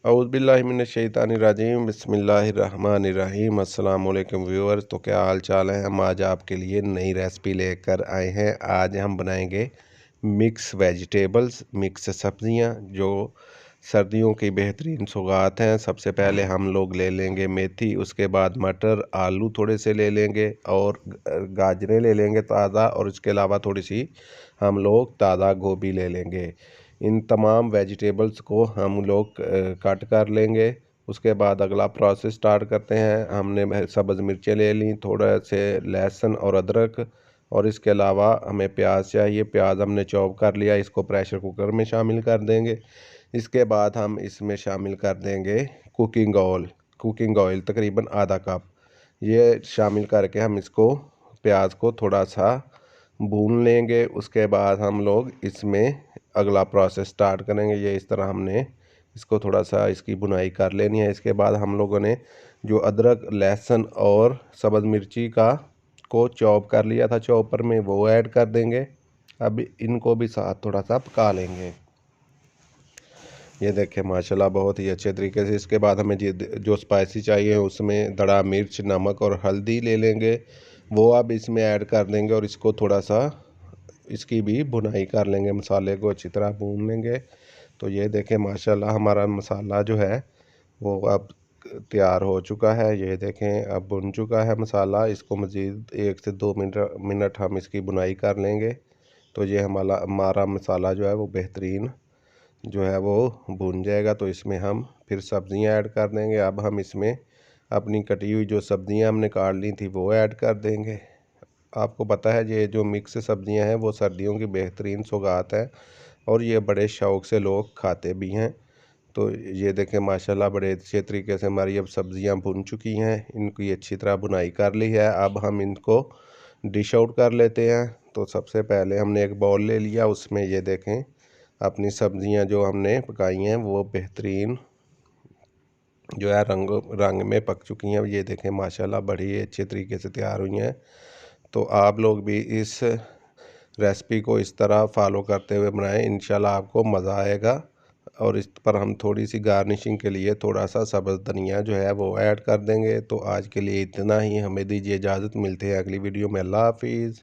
औज़ुबिल्लाहिमिनश्शैतानिर्रजीम बिस्मिल्लाहिर्रहमानिर्रहीम। अस्सलाम वालेकुम व्यूअर्स, तो क्या हाल चाल है। हम आज आपके लिए नई रेसिपी लेकर आए हैं। आज हम बनाएंगे मिक्स वेजिटेबल्स, मिक्स सब्जियां जो सर्दियों की बेहतरीन सौगात हैं। सबसे पहले हम लोग ले लेंगे मेथी, उसके बाद मटर, आलू थोड़े से ले लेंगे और गाजरें ले लेंगे ताज़ा, और इसके अलावा थोड़ी सी हम लोग ताज़ा गोभी ले लेंगे। इन तमाम वेजिटेबल्स को हम लोग कट कर लेंगे। उसके बाद अगला प्रोसेस स्टार्ट करते हैं। हमने सब्ज़ मिर्चें ले ली, थोड़ा से लहसुन और अदरक, और इसके अलावा हमें प्याज चाहिए। प्याज हमने चॉप कर लिया, इसको प्रेशर कुकर में शामिल कर देंगे। इसके बाद हम इसमें शामिल कर देंगे कुकिंग ऑयल तकरीबन आधा कप। ये शामिल करके हम इसको प्याज को थोड़ा सा भून लेंगे। उसके बाद हम लोग इसमें अगला प्रोसेस स्टार्ट करेंगे। ये इस तरह हमने इसको थोड़ा सा इसकी बुनाई कर लेनी है। इसके बाद हम लोगों ने जो अदरक, लहसुन और सब्ज़ मिर्ची को चॉप कर लिया था चॉपर में, वो ऐड कर देंगे। अब इनको भी साथ थोड़ा सा पका लेंगे। ये देखें माशाल्लाह बहुत ही अच्छे तरीके से। इसके बाद हमें जो स्पाइसी चाहिए उसमें दड़ा मिर्च, नमक और हल्दी ले लेंगे, वो अब इसमें ऐड कर देंगे और इसको थोड़ा सा इसकी भी भुनाई कर लेंगे। मसाले को अच्छी तरह भून लेंगे। तो ये देखें माशाल्लाह हमारा मसाला जो है वो अब तैयार हो चुका है। ये देखें अब भुन चुका है मसाला। इसको मज़ीद 1 से 2 मिनट हम इसकी भुनाई कर लेंगे। तो ये हमारा मसाला जो है वो बेहतरीन जो है वो भुन जाएगा। तो इसमें हम फिर सब्ज़ियां ऐड कर देंगे। अब हम इसमें अपनी कटी हुई जो सब्ज़ियां हमने काट ली थी वो ऐड कर देंगे। आपको पता है ये जो मिक्स सब्ज़ियां हैं वो सर्दियों की बेहतरीन सौगात है और ये बड़े शौक़ से लोग खाते भी हैं। तो ये देखें माशाल्लाह बड़े अच्छे तरीके से हमारी अब सब्ज़ियां भुन चुकी हैं। इनकी अच्छी तरह भुनाई कर ली है। अब हम इनको डिश आउट कर लेते हैं। तो सबसे पहले हमने एक बाउल ले लिया, उसमें ये देखें अपनी सब्ज़ियां जो हमने पकाई हैं वो बेहतरीन जो है रंग में पक चुकी हैं। ये देखें माशाल्लाह बड़ी अच्छे तरीके से तैयार हुई हैं। तो आप लोग भी इस रेसिपी को इस तरह फॉलो करते हुए बनाएं, इंशाल्लाह आपको मज़ा आएगा। और इस पर हम थोड़ी सी गार्निशिंग के लिए थोड़ा सा सब्ज़ धनिया जो है वो ऐड कर देंगे। तो आज के लिए इतना ही, हमें दीजिए इजाज़त। मिलते हैं अगली वीडियो में। अल्लाह हाफिज़।